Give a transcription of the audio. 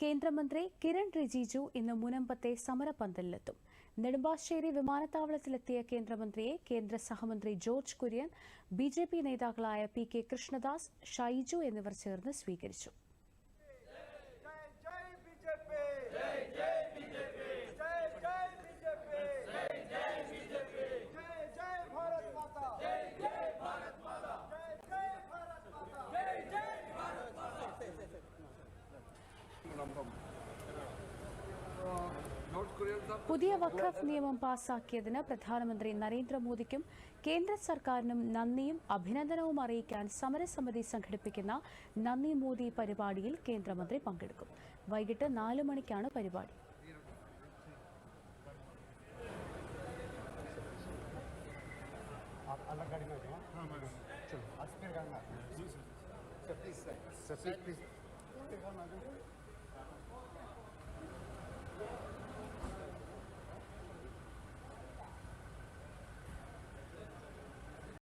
കേന്ദ്രമന്ത്രി കിരൺ റിജിജു ഇന്ന് മുനമ്പത്തെ സമരപന്തലിലെത്തും. നെടുമ്പാശ്ശേരി വിമാനത്താവളത്തിലെത്തിയ കേന്ദ്രമന്ത്രിയെ കേന്ദ്ര സഹമന്ത്രി ജോർജ് കുര്യൻ, ബിജെപി നേതാക്കളായ പി.കെ. കൃഷ്ണദാസ്, ഷൈജു എന്നിവർ ചേർന്ന് സ്വീകരിച്ചു. പുതിയ വഖഫ് നിയമം പാസാക്കിയതിന് പ്രധാനമന്ത്രി നരേന്ദ്രമോദിക്കും കേന്ദ്ര സർക്കാരിനും നന്ദിയും അഭിനന്ദനവും അറിയിക്കാൻ സമരസമിതി സംഘടിപ്പിക്കുന്ന നന്ദി മോദി പരിപാടിയിൽ കേന്ദ്രമന്ത്രി പങ്കെടുക്കും. വൈകിട്ട് 4 മണിക്കാണ് പരിപാടി. Please.